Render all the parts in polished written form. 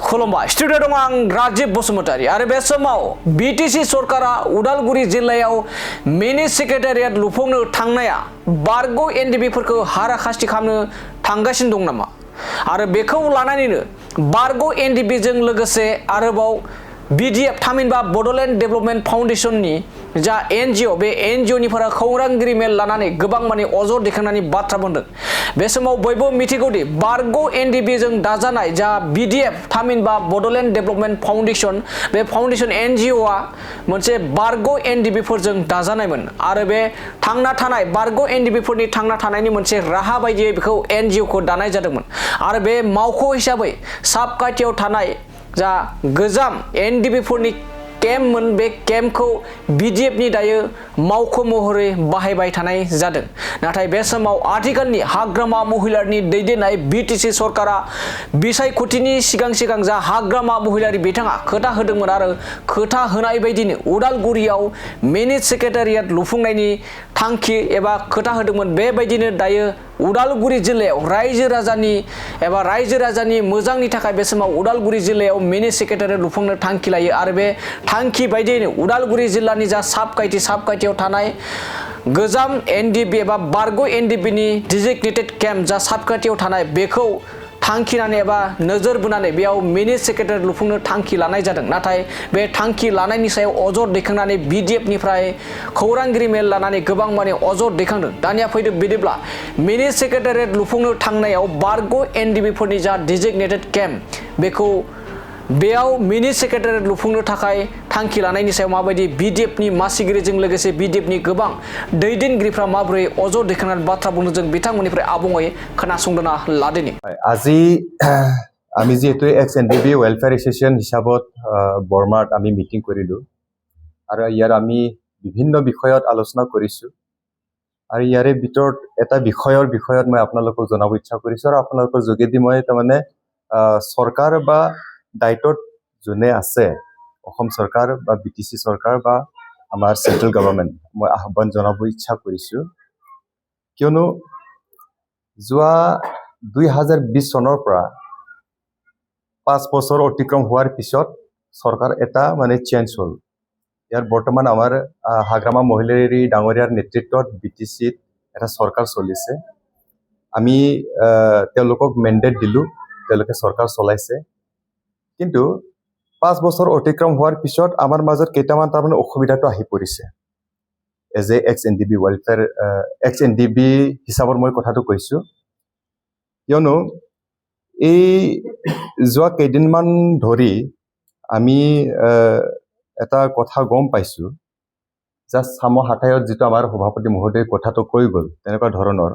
खुलुमबाय स्टुडिअ दं आं राजिब बसुमतारी आरो बे समाव बिटिसि सरकारा उदालगुरि जिल्लायाव मिनि सेक्रेटारियेट लुफुंनो थांनाया बारग' एनडिबिफोरखौ हाराखास्ति खालामनो थांगासिनो दं नामा आरो बेखौ लानानैनो बारग' एनडिबिजों लोगोसे आरोबाव बिडिएफ थामहिनबा बड'लेण्ड डेभेलपमेन्ट फाउन्डेसननि जा एनजिअ बे एनजिअनिफोरा खौरांगिरि मेल लानानै गोबां माने अजद दैखांनानै बाथ्रा बुंदों। बे समाव बयबो मिथिगौदि बारग' एनडिबिजों दाजानाय जा बिडिएफ थामहिनबा बड'लेण्ड डेभेलपमेन्ट फाउन्डेसन बे फाउन्डेसन एनजिअआ मोनसे बारग' एनडिबिफोरजों दाजानायमोन आरो बे थांना थानाय बारग' एनडिबिफोरनि थांना थानायनि मोनसे राहा बायदियै बेखौ एनजिअखौ दानाय जादोंमोन आरो बे मावख' हिसाबै साबकाथियाव थानाय जा गोजाम एनडिबिफोरनि केम्पमोन बे केम्पखौ बिडिएफनि दायो मावख' महरै बाहायबाय थानाय जादों। नाथाय बे समाव आथिखालनि हाग्रामा महिलारिनि दैदेननाय बिटिसि सरकारा बिसायख'थिनि सिगां जा हाग्रामा महिलारि बिथाङा खोथा होदोंमोन आरो खोथा होनाय बायदिनो उदालगुरियाव मिनि सेक्रेटारियेट लुफुंनायनि थांखि एबा खोथा होदोंमोन। बेबायदिनो दायो उदालगुरि जिल्लायाव रायजो राजानि मोजांनि थाखाय बे समाव उदालगुरि जिल्लायाव मिनि सेक्रेटारियेट लुफुंनो थांखि लायो आरो बे थांखि बायदियैनो उदालगुरि जिल्लानि जा साबकाथियाव थानाय गोजाम एनडिबि एबा बारग' एनडिबिनि डिजिगनेटेड केम्प जा साबकाथियाव थानाय बेखौ थांखिनानै एबा नोजोर बोनानै बेयाव मिनि सेक्रेटारियेट लुफुंनो थांखि लानाय जादों। नाथाय बे थांखि लानायनि सायाव अजद दैखांनानै बिडिएफनिफ्राय खौरांगिरि मेल लानानै गोबां माने अजद दैखांदों। दानिया फैदो बिदिब्ला मिनि सेक्रेटारियेट लुफुंनो थांनायाव बारग' एनडिबिफोरनि जा डिजिगनेटेड केम्प बेखौ बेयाव मिनि सेक्रेटारियेट लुफुंनो थाखाय थांखि लानायनि सायाव माबायदि बिडिएफनि मासिगिरिजों लोगोसे बिडिएफनि गोबां दैदेनगिरिफ्रा माबोरै अजद दैखांनानै बाथ्रा बुंदों जों बिथांमोननिफ्राय आबुङै खोनासंदोना लादिनि। আজি আমি যেহেতু এক্স এনডিবি ৱেলফেয়াৰ এছ'চিয়েশ্যন হিচাপত বৰমাত আমি মিটিং কৰিলোঁ আৰু ইয়াৰ আমি বিভিন্ন বিষয়ত আলোচনা কৰিছোঁ আৰু ইয়াৰে ভিতৰত এটা বিষয়ত মই আপোনালোকক জনাব ইচ্ছা কৰিছোঁ আৰু আপোনালোকৰ যোগেদি মই তাৰমানে চৰকাৰ বা দায়িত্বত যোনে আছে অসম চৰকাৰ বা বিটিচি চৰকাৰ বা আমাৰ চেন্ট্ৰেল গভৰ্ণমেণ্ট মই আহ্বান জনাব ইচ্ছা কৰিছোঁ কিয়নো যোৱা 2020 চনৰ পৰা 5 বছৰ অতিক্ৰম হোৱাৰ পিছত চৰকাৰ এটা মানে চেঞ্জ হ'ল। ইয়াৰ বৰ্তমান আমাৰ হাগ্ৰামা মহিলাৰী ডাঙৰীয়াৰ নেতৃত্বত বিটিচিত এটা চৰকাৰ চলিছে। আমি তেওঁলোকক মেণ্ডেট দিলোঁ, তেওঁলোকে চৰকাৰ চলাইছে। কিন্তু 5 বছৰ অতিক্ৰম হোৱাৰ পিছত আমাৰ মাজত কেইটামান তাৰমানে অসুবিধাটো আহি পৰিছে। As a ex NDB welfare ex NDB হিচাপত মই কথাটো কৈছোঁ কিয়নো এই যোৱা কেইদিনমান ধৰি আমি এটা কথা গম পাইছোঁ জাষ্ট চামৰ হাতায়ত যিটো আমাৰ সভাপতি মহোদয়ে কথাটো কৈ গ'ল তেনেকুৱা ধৰণৰ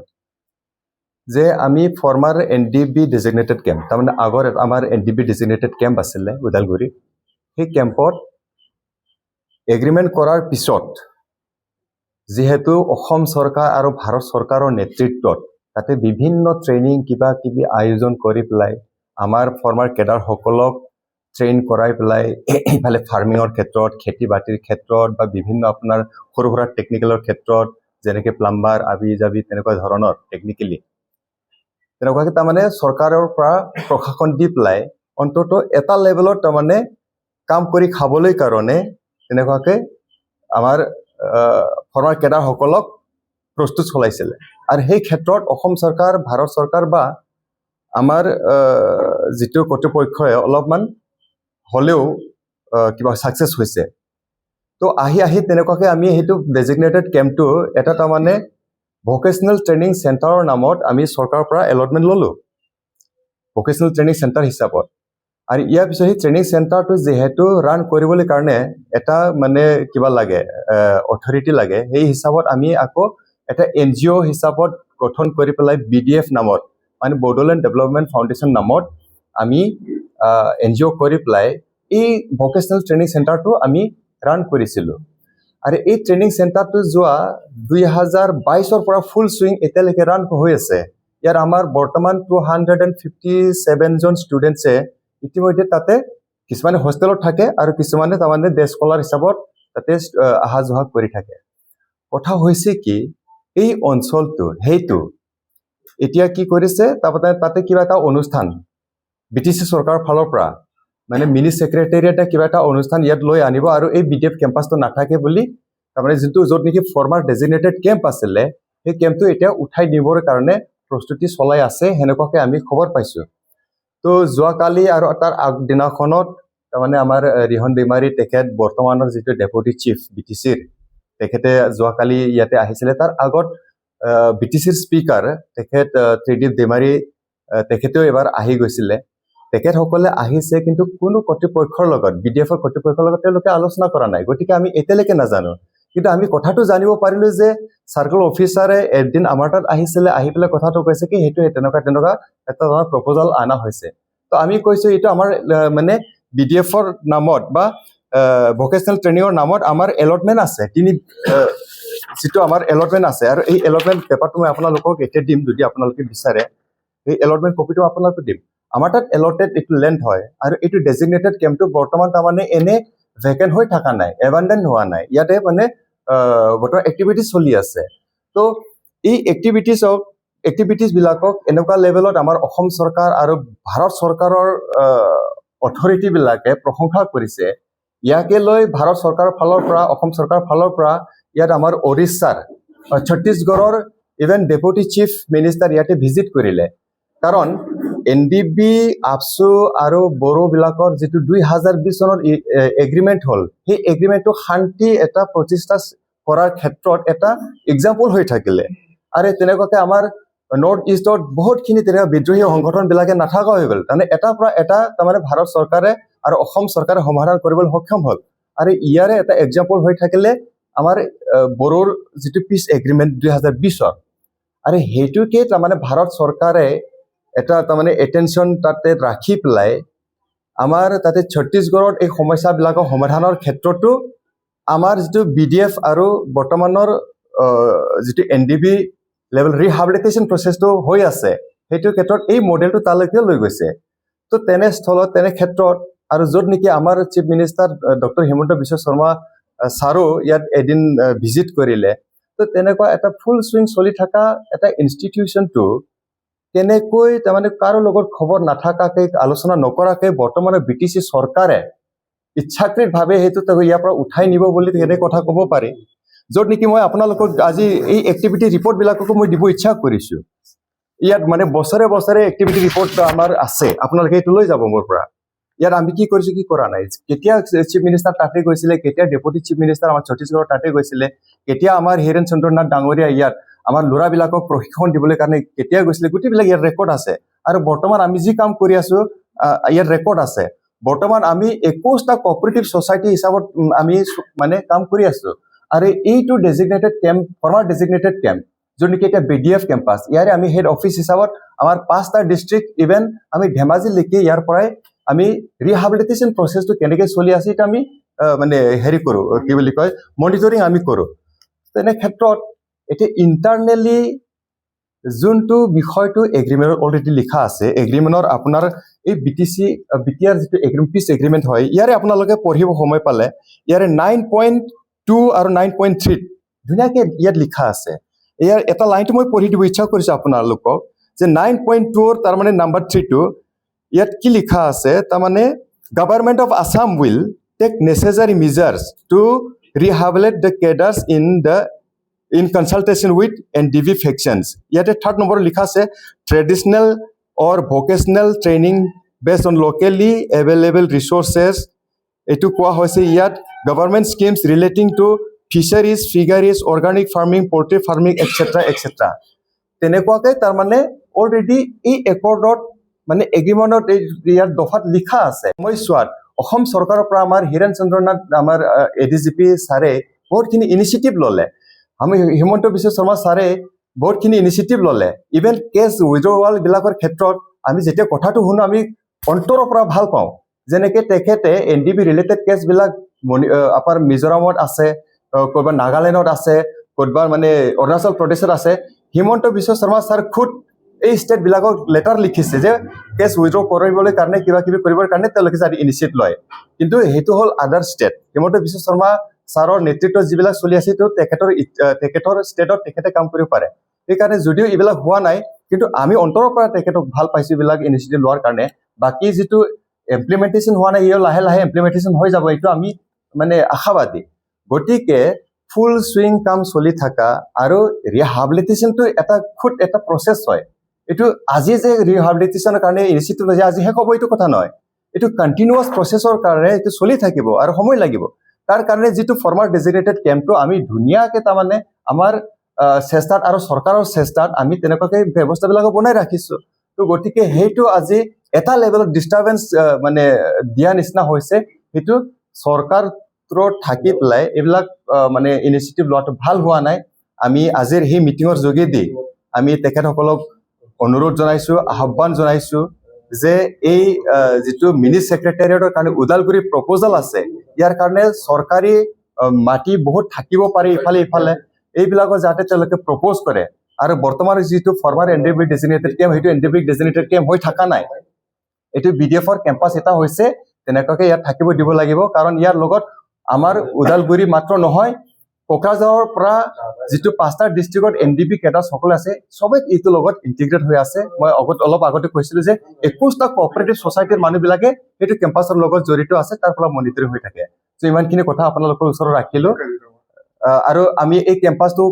যে আমি ফৰ্মাৰ এনডিবি ডিজিগনেটেড কেম্প তাৰমানে আগৰ আমাৰ এনডিবি ডিজিগনেটেড কেম্প আছিলে ওদালগুৰি সেই কেম্পত এগ্ৰিমেণ্ট কৰাৰ পিছত যিহেতু অসম চৰকাৰ আৰু ভাৰত চৰকাৰৰ নেতৃত্বত তাতে বিভিন্ন ট্ৰেইনিং কিবা কিবি আয়োজন কৰি পেলাই আমাৰ ফৰ্মাৰ কেডাৰসকলক ট্ৰেইন কৰাই পেলাই ইফালে ফাৰ্মিঙৰ ক্ষেত্ৰত খেতি বাতিৰ ক্ষেত্ৰত বা বিভিন্ন আপোনাৰ সৰু সুৰা টেকনিকেলৰ ক্ষেত্ৰত যেনেকৈ প্লাম্বাৰ আবি জাবি তেনেকুৱা ধৰণৰ টেকনিকেলি তেনেকুৱাকৈ তাৰমানে চৰকাৰৰ পৰা প্ৰশাসন দি পেলাই অন্তত এটা লেভেলত তাৰমানে কাম কৰি খাবলৈ কাৰণে তেনেকুৱাকৈ আমাৰ ফৰ্মাৰ কেডাৰসকলক প্ৰস্তুত চলাইছিলে আৰু সেই ক্ষেত্ৰত অসম চৰকাৰ ভাৰত চৰকাৰ বা আমাৰ যিটো কৰ্তৃপক্ষই অলপমান হ'লেও কিবা ছাকচেছ হৈছে। তো আহি তেনেকুৱাকৈ আমি সেইটো ডেজিগনেটেড কেম্পটো এটা তাৰমানে ভকেচনেল ট্ৰেইনিং চেণ্টাৰৰ নামত আমি চৰকাৰৰ পৰা এলটমেণ্ট ল'লোঁ ভকেচনেল ট্ৰেইনিং চেণ্টাৰ হিচাপত। আৰু ইয়াৰ পিছত সেই ট্ৰেইনিং চেণ্টাৰটো যিহেতু ৰান কৰিবলৈ কাৰণে এটা মানে কিবা লাগে অথৰিটি লাগে সেই হিচাপত আমি আকৌ এটা এনজিঅ' হিচাপত গঠন কৰি পেলাই বিডিএফ নামত মানে বডোলেণ্ড ডেভেলপমেণ্ট ফাউণ্ডেশ্যন নামত আমি এনজিঅ' কৰি পেলাই এই ভকেচনেল ট্ৰেইনিং চেণ্টাৰটো আমি ৰান কৰিছিলোঁ আৰু এই ট্ৰেইনিং চেণ্টাৰটো যোৱা 2022ৰ পৰা ফুল চুইং এতিয়ালৈকে ৰান হৈ আছে। ইয়াৰ আমাৰ বৰ্তমান 257জন ষ্টুডেণ্টছে ইতিমধ্যে তাতে কিছুমানে হোষ্টেলত থাকে আৰু কিছুমানে তাৰমানে ডে স্কলাৰ হিচাপত তাতে অহা যোৱা কৰি থাকে। কথা হৈছে কি এই অঞ্চলটো সেইটো এতিয়া কি কৰিছে তাতে কিবা এটা অনুষ্ঠান বিটিচি চৰকাৰৰ ফালৰ পৰা মানে মিনি ছেক্ৰেটেৰিয়েটে কিবা এটা অনুষ্ঠান ইয়াত লৈ আনিব আৰু এই BDF কেম্পাছটো নাথাকে বুলি তাৰমানে যোনটো য'ত নেকি ফৰ্মাৰ ডেজিগনেটেড কেম্প আছিলে সেই কেম্পটো এতিয়া উঠাই দিবৰ কাৰণে প্ৰস্তুতি চলাই আছে সেনেকুৱাকৈ আমি খবৰ পাইছোঁ তো যোৱাকালি আৰু তাৰ আগদিনাখনত তাৰমানে আমাৰ ৰিহন দৈমাৰী তেখেত বৰ্তমানৰ যিটো ডেপুটি চিফ BTCৰ তেখেতে যোৱাকালি ইয়াতে আহিছিলে তাৰ আগত BTCৰ স্পীকাৰ তেখেত ত্ৰিদীপ দৈমাৰী তেখেতেও এবাৰ আহি গৈছিলে তেখেতসকলে আহিছে কিন্তু কোনো কৰ্তৃপক্ষৰ লগত BDFৰ কৰ্তৃপক্ষৰ লগত তেওঁলোকে আলোচনা কৰা নাই গতিকে আমি এতিয়ালৈকে নাজানো কিন্তু আমি কথাটো জানিব পাৰিলো যে চাৰ্কল অফিচাৰে এদিন আমাৰ তাত আহিছিলে আহি পেলাই কথাটো কৈছে কি সেইটো তেনেকুৱা এটা প্ৰপ'জাল অনা হৈছে তো আমি কৈছো এইটো আমাৰ মানে BDFৰ নামত বা ভোকেশনেল ট্ৰেইনিঙৰ নামত আমাৰ এলটমেণ্ট আছে যিটো আমাৰ এলটমেণ্ট আছে আৰু এই এলটমেণ্ট পেপাৰটো মই আপোনালোকক এতিয়া দিম যদি আপোনালোকে বিচাৰে এই এলটমেণ্ট কপিটো আপোনালোকক দিম আমাৰ তাত এলটেড এইটো লেণ্ড হয় আৰু এইটো ডেজিগনেটেড কেম্পটো বৰ্তমান তাৰমানে এনে ভেকেণ্ট হৈ থকা নাই এবাণ্ডেণ্ট হোৱা নাই ইয়াতে মানে বৰ্তমান এক্টিভিটিজ চলি আছে তো এই এক্টিভিটিজবিলাকক এনেকুৱা লেভেলত আমাৰ অসম চৰকাৰ আৰু ভাৰত চৰকাৰৰ অথৰিটিবিলাকে প্ৰশংসা কৰিছে ইয়াকে লৈ ভাৰত চৰকাৰৰ ফালৰ পৰা অসম চৰকাৰৰ ফালৰ পৰা ইয়াত আমাৰ ওড়িশাৰ ছত্তীশগড়ৰ ইভেন ডেপুটি চিফ মিনিষ্টাৰ ইয়াতে ভিজিট কৰিলে কাৰণ NDB আপছু আৰু বড়োবিলাকৰ যিটো 2020 চনৰ এগ্ৰিমেণ্ট হ'ল সেই এগ্ৰিমেণ্টটো শান্তি এটা প্ৰতিষ্ঠা কৰাৰ ক্ষেত্ৰত এটা এক্সাম্পল হৈ থাকিলে আৰু তেনেকুৱাকৈ আমাৰ নৰ্থ ইষ্টত বহুতখিনি তেনেকুৱা বিদ্ৰোহী সংগঠনবিলাকে নাথাকা হৈ গ'ল তাৰমানে এটাৰ পৰা এটা তাৰমানে ভাৰত চৰকাৰে আৰু অসম চৰকাৰে সমাধান কৰিবলৈ সক্ষম হ'ল আৰু ইয়াৰে এটা এক্সাম্পল হৈ থাকিলে আমাৰ বড়োৰ যিটো পিছ এগ্ৰিমেণ্ট 2020ৰ আৰু সেইটোকে তাৰমানে ভাৰত চৰকাৰে এটা তাৰমানে এটেনশ্যন তাতে ৰাখি পেলাই আমাৰ তাতে ছত্তীশগড়ত এই সমস্যাবিলাকৰ সমাধানৰ ক্ষেত্ৰতো আমাৰ যিটো BDF আৰু বৰ্তমানৰ যিটো NDB লেভেল ৰিহাবিলিটেশ্যন প্ৰচেছটো হৈ আছে সেইটো ক্ষেত্ৰত এই মডেলটো তালৈকে লৈ গৈছে তো তেনেস্থলত তেনে ক্ষেত্ৰত আৰু য'ত নেকি আমাৰ chief minister doctor Himanta Biswa Sarma ছাৰো ইয়াত এদিন ভিজিট কৰিলে তো তেনেকুৱা এটা ফুল চুইং চলি থকা এটা ইনষ্টিটিউশ্যনটো কেনেকৈ তাৰমানে কাৰো লগত খবৰ নাথাকাকৈ আলোচনা নকৰাকৈ বৰ্তমানৰ BTC চৰকাৰে ইচ্ছাকৃতভাৱে সেইটো ইয়াৰ পৰা উঠাই নিব বুলি তেনে কথা ক'ব পাৰি য'ত নেকি মই আপোনালোকক আজি এই এক্টিভিটি ৰিপৰ্টবিলাককো মই দিব ইচ্ছা কৰিছোঁ ইয়াত মানে বছৰে বছৰে এক্টিভিটি ৰিপৰ্ট আমাৰ আছে আপোনালোকে এইটো লৈ যাব মোৰ পৰা ইয়াত আমি কি কৰিছোঁ কি কৰা নাই কেতিয়া চিফ মিনিষ্টাৰ তাতে গৈছিলে কেতিয়া ডেপুটি চিফ মিনিষ্টাৰ আমাৰ ছত্তীশগড়ৰ তাতে গৈছিলে কেতিয়া আমাৰ হীৰেন চন্দ্ৰ নাথ ডাঙৰীয়া ইয়াত আমাৰ ল'ৰাবিলাকক প্ৰশিক্ষণ দিবলৈ কাৰণে কেতিয়া গৈছিলে গোটেইবিলাক ইয়াত ৰেকৰ্ড আছে আৰু বৰ্তমান আমি যি কাম কৰি আছোঁ ইয়াত ৰেকৰ্ড আছে বৰ্তমান আমি 21টা কোঅপাৰেটিভ ছ'চাইটি হিচাপত আমি মানে কাম কৰি আছোঁ আৰু এইটো designated camp former designated camp য'ত নেকি এতিয়া BDF কেম্পাছ ইয়াৰে আমি হেড অফিচ হিচাপত আমাৰ 5টা ডিষ্ট্ৰিক্ট ইভেন আমি ধেমাজিলৈকে ইয়াৰ পৰাই আমি ৰিহাবিলিটেশ্যন প্ৰচেছটো কেনেকৈ চলি আছে এটা আমি মানে হেৰি কৰোঁ কি বুলি কয় মনিটৰিং আমি কৰোঁ তেনে ক্ষেত্ৰত এতিয়া ইণ্টাৰনেলি যোনটো বিষয়টো এগ্ৰিমেণ্টত অলৰেডি লিখা আছে এগ্ৰিমেণ্টৰ আপোনাৰ এই BTR যিটো পিছ এগ্ৰিমেণ্ট হয় ইয়াৰে আপোনালোকে পঢ়িব সময় পালে ইয়াৰে 9.2 আৰু 9.3 ধুনীয়াকৈ ইয়াত লিখা আছে ইয়াৰ এটা লাইনটো মই পঢ়ি দিব ইচ্ছা কৰিছোঁ আপোনালোকক যে 9.2ৰ তাৰমানে নাম্বাৰ 3টো ইয়াত কি লিখা আছে তাৰমানে government of Assam will take necessary measures to rehabilitate the cadres in consultation with NDB factions. ইয়াতে 3rd নম্বৰ লিখা আছে traditional or vocational training based on locally available resources এটো কোৱা হৈছে ইয়াত government schemes relating to fisheries, figgeries, organic farming, poultry farming etc. তেনেকুৱাকৈ তাৰমানে already এই একৰ্ডত মানে এগ্ৰিমেণ্টত ইয়াৰ দফাত লিখা আছে মই চোৱাত অসম চৰকাৰৰ পৰা আমাৰ হীৰেন চন্দ্ৰ নাথ আমাৰ ADGP ছাৰে বহুতখিনি ইনিচিয়েটিভ ল'লে আমি হিমন্ত বিশ্ব শৰ্মা ছাৰে বহুতখিনি ইনিচিয়েটিভ ল'লে ইভেন কেছ উইড্ৰৱালবিলাকৰ ক্ষেত্ৰত আমি যেতিয়া কথাটো শুনো আমি অন্তৰৰ পৰা ভাল পাওঁ যেনেকৈ তেখেতে NDB ৰিলেটেড কেছবিলাক আপোনাৰ মিজোৰামত আছে ক'ৰবাত নাগালেণ্ডত আছে ক'ৰবাত মানে অৰুণাচল প্ৰদেশত আছে হিমন্ত বিশ্ব শৰ্মা ছাৰ খুদ এই ষ্টেটবিলাকক লেটাৰ লিখিছে যে কেছ উইড্ৰ কৰিবলৈ কাৰণে কিবা কিবি কৰিবৰ কাৰণে তেওঁলোকে যদি ইনিচিয়েট লয় কিন্তু সেইটো হ'ল আদাৰ ষ্টেট হিমন্ত বিশ্ব শৰ্মা ছাৰৰ নেতৃত্বত যিবিলাক চলি আছে তো তেখেতৰ ষ্টেটত তেখেতে কাম কৰিব পাৰে সেইকাৰণে যদিও এইবিলাক হোৱা নাই কিন্তু আমি অন্তৰৰ পৰা তেখেতক ভাল পাইছোঁ এইবিলাক ইনিচিয়েটিভ লোৱাৰ কাৰণে বাকী যিটো ইমপ্লিমেণ্টেশ্যন হোৱা নাই, লাহে লাহে ইমপ্লিমেণ্টেশ্যন হৈ যাব, এইটো আমি মানে আশাবাদী। গতিকে ফুল চুইং কাম চলি থকা আৰু ৰিহাবিলিটেশ্যনটো এটা প্ৰচেছ হয়। এইটো আজি যে ৰিহাবিলিটেশ্যনৰ কাৰণে ইনিচিয়েটিভ লৈছে আজি শেষ হ'ব এইটো কথা নহয়, এইটো কণ্টিনিউৱাছ প্ৰচেছৰ কাৰণে এইটো চলি থাকিব আৰু সময় লাগিব। তাৰ কাৰণে যিটো ফৰ্মাৰ ডেজিগনেটেড কেম্পটো আমি ধুনীয়াকৈ তাৰমানে আমাৰ চেষ্টাত আৰু চৰকাৰৰ চেষ্টাত আমি তেনেকুৱাকৈ ব্যৱস্থাবিলাক বনাই ৰাখিছোঁ। তো গতিকে সেইটো আজি এটা লেভেলত ডিষ্টাৰ্বেঞ্চ মানে দিয়া নিচিনা হৈছে, সেইটো চৰকাৰ থাকি পেলাই এইবিলাক মানে ইনিচিয়েটিভ লোৱাটো ভাল হোৱা নাই। আমি আজিৰ সেই মিটিঙৰ যোগেদি আমি তেখেতসকলক অনুৰোধ জনাইছোঁ, আহ্বান জনাইছোঁ যে এই যিটো মিনি ছেক্ৰেটাৰিয়েটৰ কাৰণে ওদালগুৰিৰ প্ৰপ'জাল আছে, ইয়াৰ কাৰণে চৰকাৰী মাটি বহুত থাকিব পাৰে ইফালে ইফালে, এইবিলাকৰ যাতে তেওঁলোকে প্ৰপ'জ কৰে। আৰু বৰ্তমান যিটো ফৰ্মাৰ NDB ডেজিগনেটেড কেম্প, সেইটো NDB ডেজিগনেটেড কেম্প হৈ থকা নাই, এইটো BDFৰ কেম্পাছ এটা হৈছে, তেনেকুৱাকৈ ইয়াত থাকিব দিব লাগিব। কাৰণ ইয়াৰ লগত আমাৰ ওদালগুৰি মাত্ৰ নহয়, কোকৰাঝাৰৰ পৰা যিটো 5টা ডিষ্ট্ৰিক্টত NDB কেডাৰ সকল আছে, চবেই এইটোৰ লগত ইণ্টিগ্ৰেট হৈ আছে। মই অলপ আগতে কৈছিলোঁ যে 21টা কোঅপাৰেটিভ ছ'চাইটিৰ মানুহবিলাকে সেইটো কেম্পাছৰ লগত জড়িত আছে, তাৰ পৰা মনিটৰিং হৈ থাকে। চ' ইমানখিনি কথা আপোনালোকৰ ওচৰত ৰাখিলোঁ। আৰু আমি এই কেম্পাছটো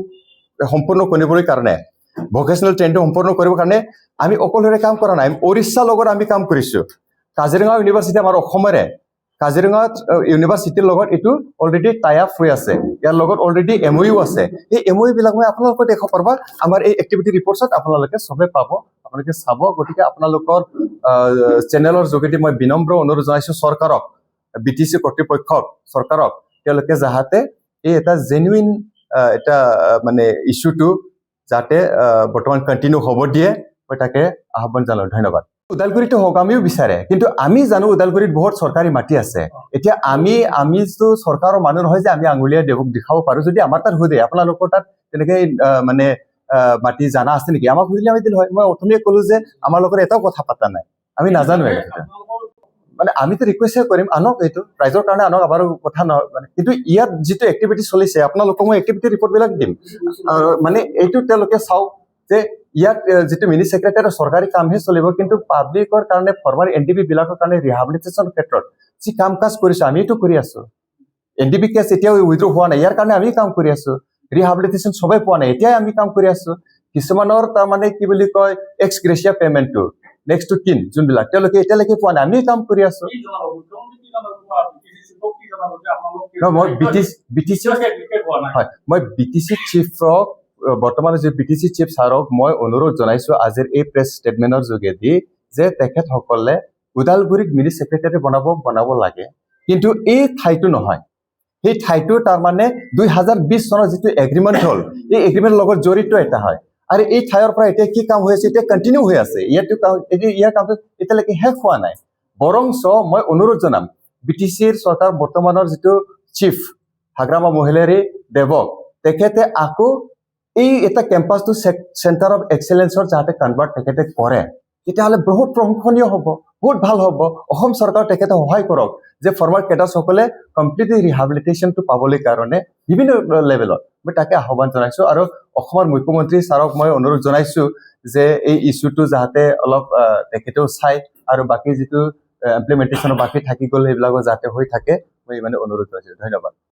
সম্পূৰ্ণ কৰিবৰ কাৰণে, ভকেচনেল ট্ৰেইনটো সম্পূৰ্ণ কৰিবৰ কাৰণে আমি অকলশৰে কাম কৰা নাই, উৰিষ্যাৰ লগত আমি কাম কৰিছোঁ। কাজিৰঙা ইউনিভাৰ্চিটি আমাৰ অসমৰে, কাজিৰঙা ইউনিভাৰ্চিটিৰ লগত এইটো অলৰেডি টাই আপ হৈ আছে, ইয়াৰ লগত অলৰেডি MOU আছে। এই MOU বিলাক মই আপোনালোকক দেখাব পাৰিবা, আমাৰ এই এক্টিভিটি ৰিপৰ্টছত আপোনালোকে চবে পাব, আপোনালোকে চাব। গতিকে আপোনালোকৰ চেনেলৰ যোগেদি মই বিনম্ৰ অনুৰোধ জনাইছোঁ চৰকাৰক, BTC কৰ্তৃপক্ষক, চৰকাৰক, তেওঁলোকে যাতে এই এটা জেনুইন এটা মানে ইছ্যুটো যাতে বৰ্তমান কণ্টিনিউ হ'ব দিয়ে, মই তাকে আহ্বান জনালোঁ। ধন্যবাদ। ওদালগুৰিটো হওক আমিও বিচাৰে, কিন্তু আমি জানো ওদালগুৰিত বহুত চৰকাৰী মাটি আছে। এতিয়া আমিতো চৰকাৰৰ মানুহ নহয় যে আমি আঙুলিয়াই দেখাব পাৰোঁ। যদি আমাৰ তাত সুধে আপোনালোকৰ তাত তেনেকৈ মানে মাটি জানা আছে নেকি, আমাক সুধিলে আমি দিলোঁ হয়। মই অথনিয়ে ক'লোঁ যে আমাৰ লগত এটাও কথা পতা নাই, আমি নাজানো। মানে আমিতো ৰিকুৱেষ্টে কৰিম, আনক, এইটো ৰাইজৰ কাৰণে আনক, আমাৰ কথা নহয় মানে। কিন্তু ইয়াত যিটো এক্টিভিটি চলিছে, আপোনালোকক মই এক্টিভিটি ৰিপৰ্টবিলাক দিম, মানে এইটো তেওঁলোকে চাওক যে ইয়াত যিটো মিনি ছেক্ৰেটাৰী চৰকাৰী কামহে চলিব, কিন্তু পাব্লিকৰ কাৰণে ফৰ্মাৰ NDB বিলাকৰ কাৰণে ৰিহাবিলিটেশ্যনৰ ক্ষেত্ৰত যি কাম কাজ কৰিছোঁ আমি এইটো কৰি আছোঁ। NDB কেছ এতিয়াও উইথড্ৰ হোৱা নাই, ইয়াৰ কাৰণে আমি কাম কৰি আছোঁ। ৰিহাবিলিটেশ্যন সবেই পোৱা নাই, এতিয়াই আমি কাম কৰি আছোঁ। কিছুমানৰ তাৰমানে কি বুলি কয় এক্স গ্ৰেচিয়া পেমেণ্টটো নেক্সট টু কিন যোনবিলাক, তেওঁলোকে এতিয়ালৈকে পোৱা নাই, আমি কাম কৰি আছোঁ। মই BTC চিফক, বৰ্তমান যি BTC চিফ ছাৰক মই অনুৰোধ জনাইছোঁ আজিৰ এই প্ৰেছ ষ্টেটমেণ্টৰ যোগেদি যে তেখেতসকলে ওদালগুৰিত মিনি ছেক্ৰেটাৰী বনাব লাগে, কিন্তু এই ঠাইটো নহয়। সেই ঠাইটো তাৰমানে 2020 চনৰ যিটো এগ্ৰিমেণ্ট হ'ল, এই এগ্ৰিমেণ্টৰ লগত জড়িত এটা হয়। আৰু এই ঠাইৰ পৰা এতিয়া কি কাম হৈ আছে, এতিয়া কণ্টিনিউ হৈ আছে। ইয়াৰ কামটো এতিয়ালৈকে শেষ হোৱা নাই। বৰঞ্চ মই অনুৰোধ জনাম BTCৰ চৰকাৰ বৰ্তমানৰ যিটো চিফ হাগ্ৰামা মহিলাৰী দেৱক, তেখেতে আকৌ এই এটা কেম্পাছটো চেণ্টাৰ অফ এক্সেলেঞ্চৰ যাতে কনভাৰ্ট তেখেতে কৰে, তেতিয়াহ'লে বহুত প্ৰশংসনীয় হ'ব, বহুত ভাল হ'ব। অসম চৰকাৰ তেখেতে সহায় কৰক যে ফৰ্মাৰ কেডাৰসকলে কমপ্লিটলি ৰিহাবিলিটেশ্যনটো পাবলৈ কাৰণে বিভিন্ন লেভেলত, মই তাকে আহ্বান জনাইছোঁ। আৰু অসমৰ মুখ্যমন্ত্ৰী ছাৰক মই অনুৰোধ জনাইছোঁ যে এই ইছ্যুটো যাতে অলপ তেখেতেও চাই, আৰু বাকী যিটো ইমপ্লিমেণ্টেশ্যনৰ বাকী থাকি গ'ল সেইবিলাকো যাতে হৈ থাকে, মই মানে অনুৰোধ জনাইছোঁ। ধন্যবাদ।